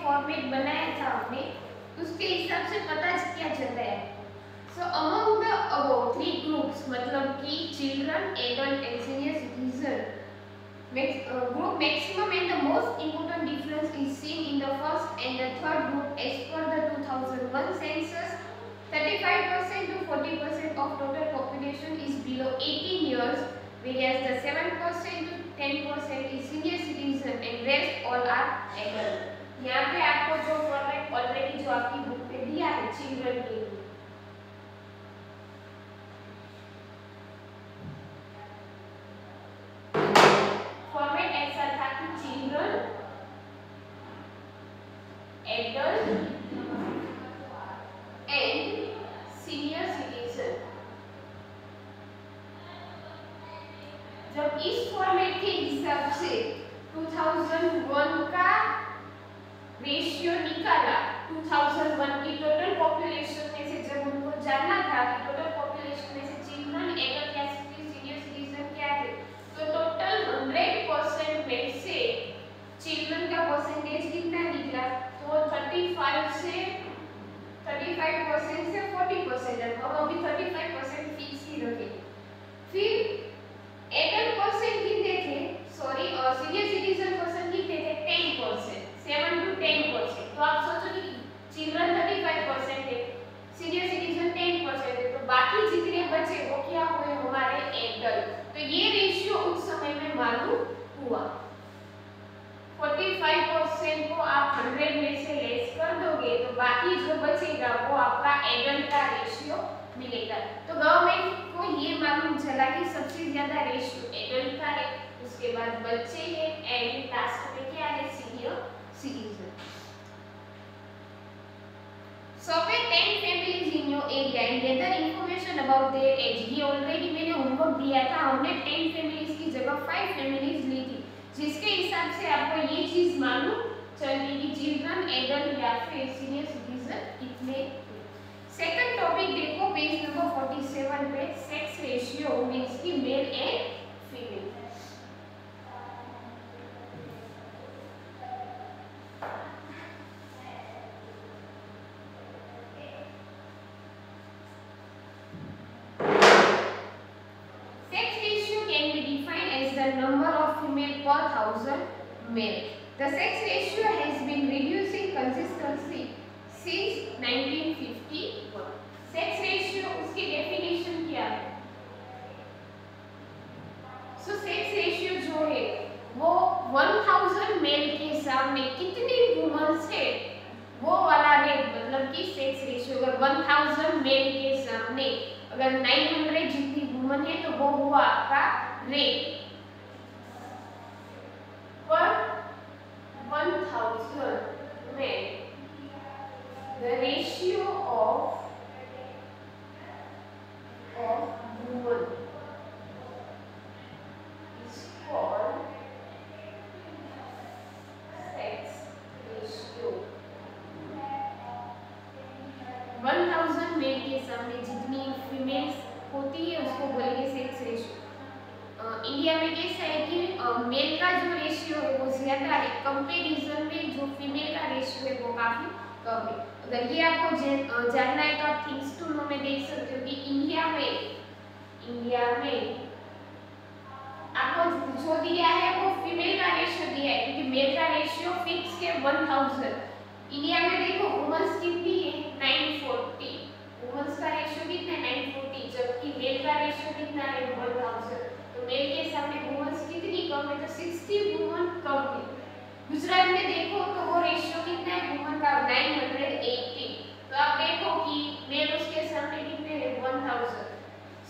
Format बनाया था हमने, उसके हिसाब से पता क्या चलता है। सो among the above three groups, मतलब कि children, adult and senior citizen group, maximum and the most important difference is seen in the first and the third group. As per the 2001 census, 35% to 40% of total population is below 18 years, whereas the 7% to 10% is senior citizen and rest all are adult. यहाँ पे आपको जो format already जो आपकी book पे दिया है children के लिए, फॉर्मेट ऐसा था कि children, adult and senior citizen. जब इस फॉर्मेट के हिसाब से 2001 का रेशियो निकाला, 2001 की टोटल पॉपुलेशन में से जब उनको जानना था कि टोटल पॉपुलेशन में से चिल्ड्रन, एडल्ट या सीनियर सिटीजन क्या थे, तो टोटल 100% में से चिल्ड्रन का परसेंटेज कितना निकला, तो 35% से 40% है। हम अभी 35% फिक्स ही रखें। फिर एडल्ट परसेंट कितने थे, सॉरी सीनियर सिटीजन परसेंट कितने थे, 10%, 7 to 10%। तो आप सोचो कि चिल्ड्रन 35% है, सीनियर सिटीजन 10% है, तो बाकी जितने बचे वो क्या हुए, हमारे एडल्ट। तो ये रेशियो उस समय में मालूम हुआ। 45% को आप 100 में से लेस कर दोगे तो बाकी जो बचेगा वो आपका एडल्ट का रेशियो मिलेगा। तो गवर्नमेंट को ये मालूम चला कि सबसे ज्यादा रेशियो एडल्ट का है, उसके बाद बच्चे हैं एंड लास्ट में क्या है, senior citizen. Survey 10 families in your area and gather information about their age। ये ऑलरेडी मैंने होमवर्क दिया था, हमने 10 फैमिलीज की जगह 5 फैमिलीज ली थी, जिसके हिसाब से आपको ये चीज मालूम चलती कि चिल्ड्रन, एडल्ट या फिर सीनियर सिटीजन कितने। सेकंड टॉपिक देखो पेज नंबर 47 पे, सेक्स रेशियो मींस की male and female. Number of female per 1000 male. The sex ratio has been reducing consistently since 1951. Sex ratio उसकी definition क्या है? So sex ratio जो है वो 1000 male के सामने कितनी वुमेन्स है वो वाला रेट, मतलब कि सेक्स रेशियो अगर 1000 मेल के सामने अगर 900 जितनी वुमेन है तो वो हुआ आपका रेट पर 1000 men। The ratio of women is called sex ratio। 1000 mail के सामने जितनी फीमेल्स होती है उसको बोलेंगे सेक्स रेशियो। इंडिया में कैसा है कि मेल का जो रेशियो है वो ज्यादा है, कंपैरिजन में जो फीमेल का रेशियो है वो काफी कम है। अगर ये आपको जानना है तो आप थिंग्स टू नो में देख सकते हो कि इंडिया में आपको जो दिया है वो फीमेल का रेशियो दिया है, क्योंकि मेल का रेशियो फिक्स है 1000। इंडिया में देखो वुमेन्स कितनी है, 940। वुमेन्स का रेशियो कितना है, 940, जबकि मेल का रेशियो कितना है, 1000। तो मेल के सामने वुमेन्स कितनी कम है, तो 60 वुमेन कम है। गुजरात में देखो तो वो रेशियो कितना है वुमेन का, 980। तो आप देखो कि मेल उसके सामने कितने है, 1000।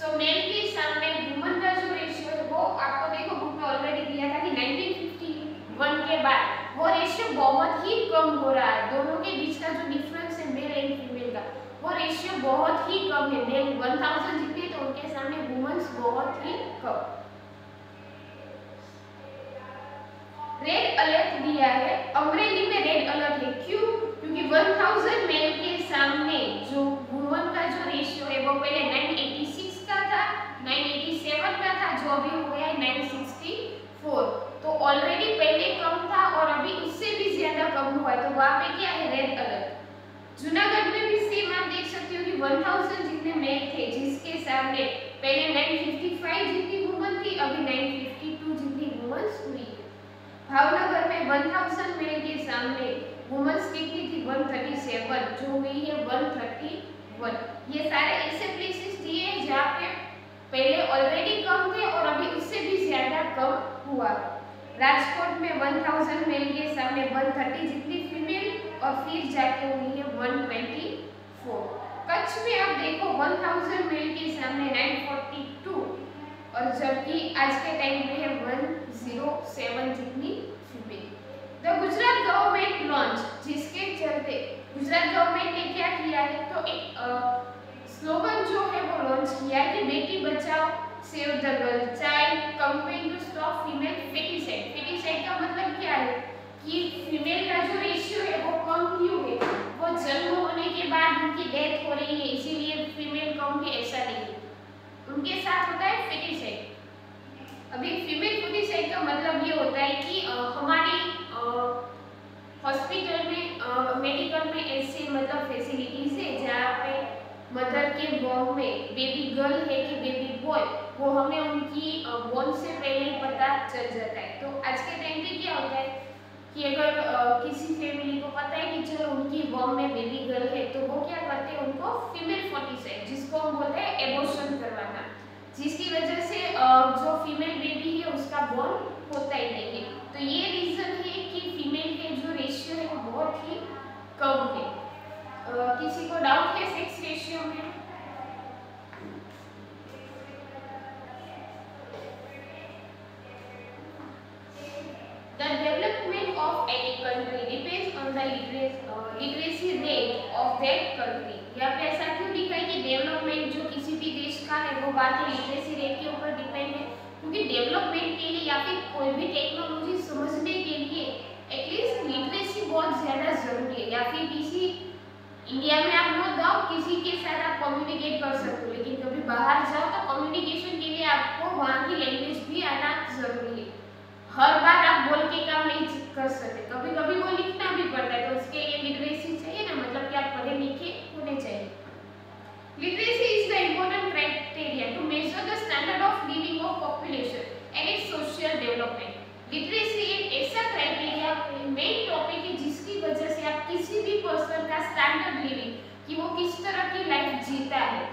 सो मेल के सामने वुमेन का जो रेशियो है वो आपको देखो बुक में ऑलरेडी दिया था कि 1951 के बाद वो रेशियो बहुत ही कम हो रहा है। दोनों के बीच का जो डिफरेंस है मेल एंड फीमेल का वो रेशियो बहुत ही कम है। मेल 1000 जितने तो उनके सामने वुमेन्स बहुत ही कम। रेड अलर्ट दिया है, अमरेली में रेड अलर्ट है, क्यों? क्योंकि 1000 मेल के सामने जो वुमेन का जो रेशियो है वो पहले 986 का था, 987 का था, जो अभी हो गया है 964। तो ऑलरेडी पहले कम था और अभी उससे भी ज्यादा कम हुआ है, तो वहाँ पे जूनागढ़ में भी सेम आप देख सकते हो कि 1000 जितने मेल थे, जिसके सामने पहले 955 जितनी वुमन थी, अभी 952 जितनी वुमेन्स हुई है। भावनगर में 1000 मेल के सामने वुमेन्स कितनी थी? 137, जो हुई है 131। ये सारे ऐसे प्लेसेस दिए हैं जहाँ पे पहले ऑलरेडी कम थे और अभी उससे भी ज्यादा कम हुआ। राजकोट में 1000 मेल के सामने 130 जितनी फीमेल और फिर जाके हुई है 124। कच्छ में आप देखो 1000 मेल के सामने 942 और जबकि आज के टाइम पे है 107 जितनी female. The Gujarat government launch, जिसके चलते गुजरात गवर्नमेंट ने क्या किया है, तो एक स्लोगन जो है वो लॉन्च किया है कि बेटी बचाओ save the girl child campaign to stop female feticide. Feticide का मतलब क्या है कि फीमेल का जो रेशियो है वो कम क्यों है? वो जन्म होने के बाद उनकी डेथ हो रही है, इसीलिए फीमेल कम है, ऐसा नहीं है। उनके साथ होता है फेटिसाइड। अभी फीमेल फेटिसाइड का मतलब ये होता है कि हमारी हॉस्पिटल में मेडिकल में ऐसे मतलब फैसिलिटीज है जहाँ पे मदर के वॉर्म में बेबी गर्ल है कि बेबी बॉय, वो हमें उनकी बोन से पहले ही पता चल जाता है। तो आज के टाइम पे क्या होता है कि अगर किसी फैमिली को पता है कि चलो उनकी वॉर्म में बेबी गर्ल है, तो वो क्या करते हैं, उनको फीमेल फेटिसाइड, जिसको हम बोलते हैं एबॉर्शन करवाना, जिसकी वजह से जो फीमेल बेबी है उसका बॉर्न होता ही नहीं है। तो ये रीजन है कि फीमेल के जो रेशियो है वो बहुत ही कम है। किसी को डाउट है सेक्स रेशियो में? The development of any country depends on the literacy rate of that country। यहाँ पे ऐसा क्यों लिखा है कि डेवलपमेंट जो किसी भी देश का है वो बात है लिटरेसी रेट के ऊपर डिपेंड है, क्योंकि डेवलपमेंट के लिए या फिर कोई भी टेक्नोलॉजी समझने के लिए एटलीस्ट लिटरेसी बहुत ज्यादा जरूरी है। या फिर किसी इंडिया में आप नो डाउट किसी के साथ आप कम्युनिकेट कर सकते हो, लेकिन कभी बाहर जाओ तो कम्युनिकेशन के लिए आपको वहाँ की लैंग्वेज भी आना जरूरी है। हर बार आप बोल के काम नहीं कर सकते, कभी कभी वो लिखना भी पड़ता है, तो उसके लिए लिटरेसी चाहिए ना, मतलब कि आप पढ़े लिखे होने चाहिए। Literacy is the important criteria to measure the standard of living of population and its social development. Literacy एक ऐसा क्राइटेरिया मेन टॉपिक है जिसकी वजह से आप किसी भी पर्सन का स्टैंडर्ड लिविंग, कि वो किस तरह की लाइफ जीता है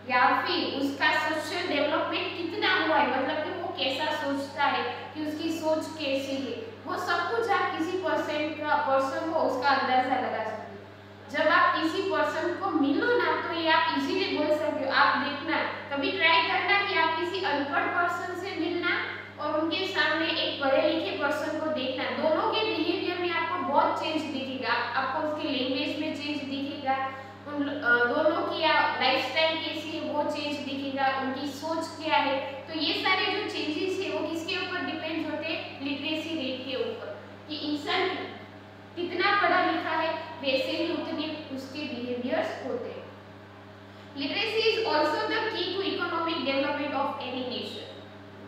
या फिर उसका सोशल डेवलपमेंट कितना हुआ है, मतलब कि वो कैसा सोचता है, कि उसकी सोच कैसी है, वो सब कुछ आप किसी पर्सन को उसका अंदाजा लगा सकते हो। जब आप किसी पर्सन को मिलो ना तो ये आप इजीली बोल सकते हो। आप देखना, कभी ट्राई करना कि आप किसी अनपढ़ पर्सन से मिलना और उनके सामने एक पढ़े लिखे पर्सन को देखना, दोनों के बिहेवियर में आपको बहुत चेंज दिखेगा, आपको उसकी लैंग्वेज में चेंज दिखेगा, उन दोनों की लाइफस्टाइल कैसी है वो चेंज दिखेगा, उनकी सोच क्या है। तो ये सारे जो चेंजेस है वो किसके ऊपर डिपेंड होते हैं? लिटरेसी रेट के ऊपर, कि इंसान कितना पढ़ा लिखा है वैसे ही उतने उसके बिहेवियर्स होते हैं। Literacy is also the key to economic development of any nation.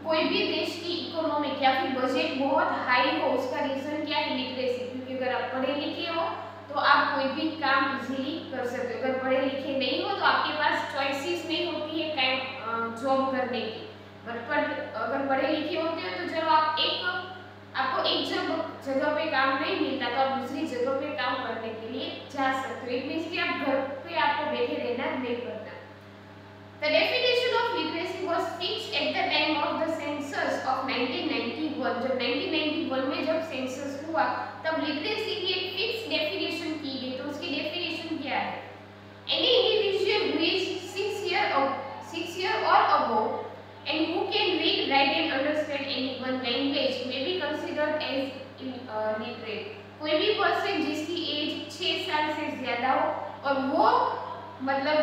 कोई भी देश की इकोनॉमिक या फिर बजट बहुत हाई हो, उसका रीजन क्या है? लिटरेसी। क्योंकि अगर आप पढ़े लिखे हो तो आप कोई भी काम इजीली कर सकते हो, अगर पढ़े लिखे नहीं हो तो आपके पास चॉइसेस नहीं होती है काम जॉब करने की। बट अगर पढ़े लिखे होते हो तो चलो आपको एक जगह पे काम नहीं मिलता तो आप दूसरी जगह पे काम करने के लिए जा सकते हो। इट मींस कि आप घर पे आपको बैठे रहना नहीं पड़ता। The definition of literacy was fixed at the time of the census of 1991। जब 1991 में जब सेंसस हुआ तब लिटरेसी की एक फिक्स डेफिनेशन की गई। तो उसकी डेफिनेशन क्या है? Any individual who is 6 year or above and who can read, write and understand any one language may be considered as literate। कोई भी पर्सन जिसकी एज 6 साल से ज्यादा हो और वो मतलब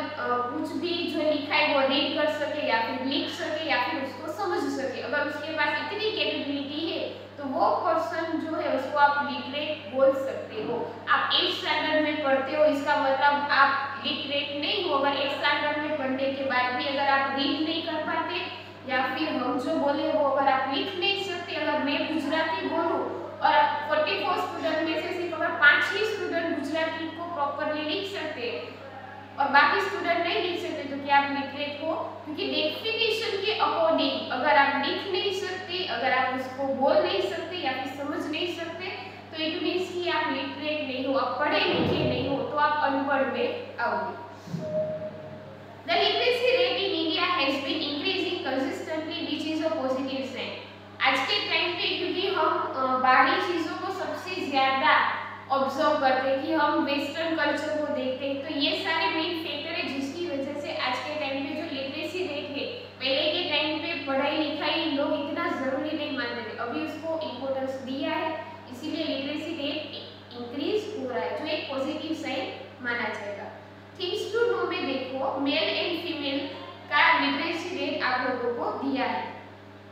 कुछ भी जो लिखा है वो रीड कर सके या फिर लिख सके या फिर उसको समझ सके, अगर उसके पास इतनी कैपेबिलिटी है तो वो पर्सन जो है उसको आप लिटरेट बोल सकते हो। आप 8th स्टैंडर्ड में पढ़ते हो इसका मतलब आप लिटरेट नहीं हो। अगर 8th स्टैंडर्ड में पढ़ने के बाद भी अगर आप रीड नहीं कर पाते या फिर हम जो बोले वो अगर आप लिख नहीं सकते, अगर मैं गुजराती बोलूँ और 44 स्टूडेंट में से सिर्फ अगर 5 5 ही स्टूडेंट गुजराती को प्रॉपरली लिख सकते हैं और बाकी स्टूडेंट नहीं लिख सकते, तो क्या आप लिटरेट हो? क्योंकि डेफिनेशन के अकॉर्डिंग अगर आप लिख नहीं सकते, अगर आप उसको बोल नहीं सकते या फिर समझ नहीं सकते, तो इट मींस कि आप लिटरेट नहीं हो, आप पढ़े लिखे नहीं हो, तो आप अनपढ़ में आओगे। The literacy rate in India has been increasing consistently, which is a positive sign. आज के टाइम पे क्योंकि हम बाहरी चीजों को सबसे ज्यादा ऑब्जर्व करते हैं, कि हम वेस्टर्न कल्चर को देखते हैं, तो ये सारे मेन फैक्टर है जिसकी वजह से आज के टाइम पे जो लिटरेसी रेट है, पहले के टाइम पे पढ़ाई लिखाई लोग इतना जरूरी नहीं मानते थे, अभी उसको इम्पोर्टेंस दिया है, इसीलिए लिटरेसी रेट इंक्रीज हो रहा है, जो एक पॉजिटिव साइन माना जाएगा। थिंग्स टू नो में देखो, मेल एंड फीमेल का लिटरेसी रेट आप लोगों को दिया है।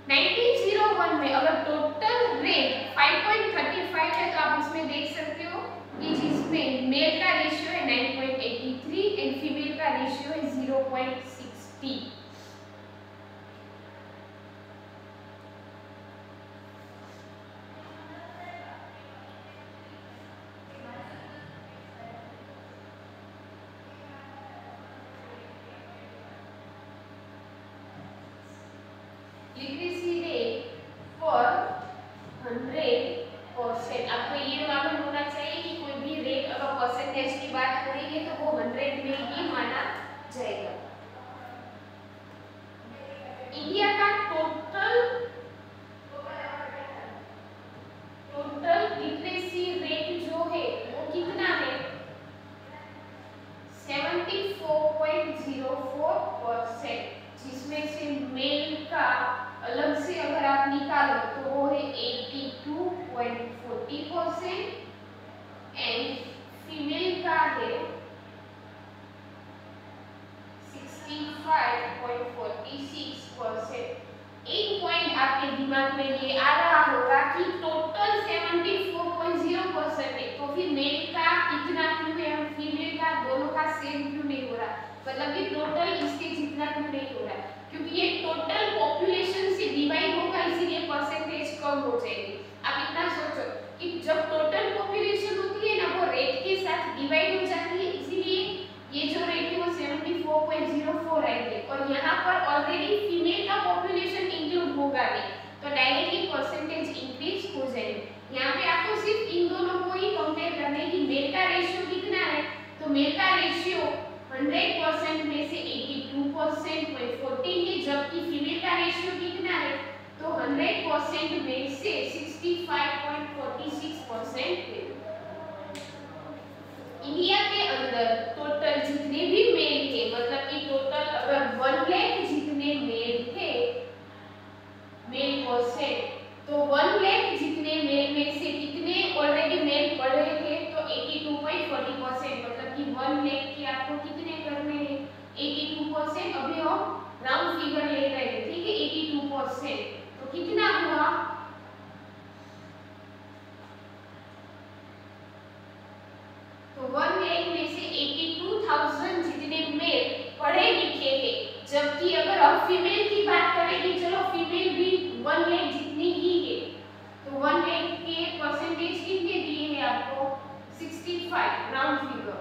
1901 में अगर टोटल रेट 5.35 है, तो आप उसमें देख सकते हो कि जिसमें मेल का रेशियो है 9.83 एंड फीमेल का रेशियो है 0.60। लिटरेसी रेट फॉर 100%, आपको ये मालूम होना चाहिए कि कोई भी रेट अगर परसेंटेज की बात हो रही है तो वो 100 में ही माना जाएगा। इंडिया का टोटल लिटरेसी रेट जो है वो कितना है? 74.04%, जिसमें से मेल का अलग से अगर आप निकालो तो वो है 82.40% एंड फीमेल का है 65.46%। एक पॉइंट आपके दिमाग में ये आ रहा होगा कि टोटल 74.0% है, तो फिर मेल का इतना क्यों है और फीमेल का दोनों का सेम क्यों नहीं हो रहा, मतलब कि टोटल इसके जितना क्यों नहीं हो रहा है? क्योंकि ये टोटल पॉपुलेशन से डिवाइड होगा, इसीलिए परसेंटेज कम हो जाएगी। आप इतना सोचो कि जब टोटल पॉपुलेशन होती है ना, वो रेट के साथ डिवाइड हो जाती है, इसीलिए ये जो रेट है वो 74.04 आएगी, और यहाँ पर ऑलरेडी फीमेल का पॉपुलेशन इंक्लूड होगा नहीं, तो डायरेक्टली परसेंटेज इंक्रीज हो जाएगी। यहाँ पे आपको सिर्फ इन दोनों को ही कंपेयर करना है कि मेल का रेशियो कितना है, तो मेल का रेशियो 100% में से 82.14 है, जबकि फीमेल का रेशियो कितना है, तो 100% में से 65.46% है। इंडिया के अंदर टोटल जितने भी मेल थे, मतलब कि टोटल अगर 1 लाख जितने मेल थे, मेल परसेंट, तो 1 लाख जितने मेल में से कितने ऑलरेडी मेल पढ़े थे, तो 82.40%, मतलब कि 1 लाख के आपको कितने करने हैं? 82%। अभी हम राउंड फिगर ले रहे हैं, ठीक है, 82%, तो कितना हुआ? तो 1 लाख में से 82,000 जितने मेल पढ़े लिखे हैं, जबकि अगर हम फीमेल की बात करेंगे, चलो फीमेल भी 1 लाख जितनी ही है, तो 1 लाख के परसेंटेज कितने दिए हैं आपको? 65 राउंड फिगर,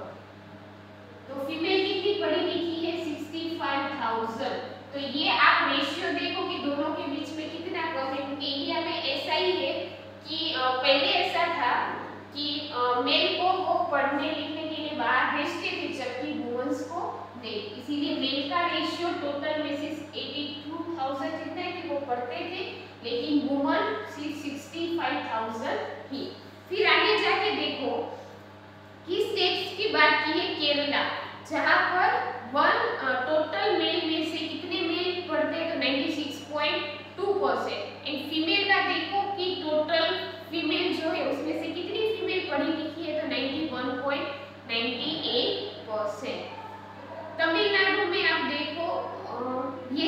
तो फीमेल कितनी पढ़ी लिखी है? 65,000। तो ये आप रेशियो देखो कि दोनों के बीच में कितना कम है, क्योंकि इंडिया में ऐसा ही है कि पहले ऐसा था कि मेल को वो पढ़ने लिखने के लिए बाहर भेजते थे, जबकि वुमेन्स को नहीं, इसीलिए मेल का रेशियो टोटल में से 82,000 जितना है कि वो पढ़ते थे, लेकिन वुमेन सिर्फ 65,000 ही। फिर आगे जाके देखो कि स्टेट्स की बात की है केरला, जहां पर टोटल मेल में से कितने मेल पढ़ते हैं, तो 96.2%, एंड फीमेल का देखो कि टोटल फीमेल जो है उसमें से कितनी फीमेल पढ़ी लिखी है, तो 91.98%। तमिलनाडु में आप देखो ये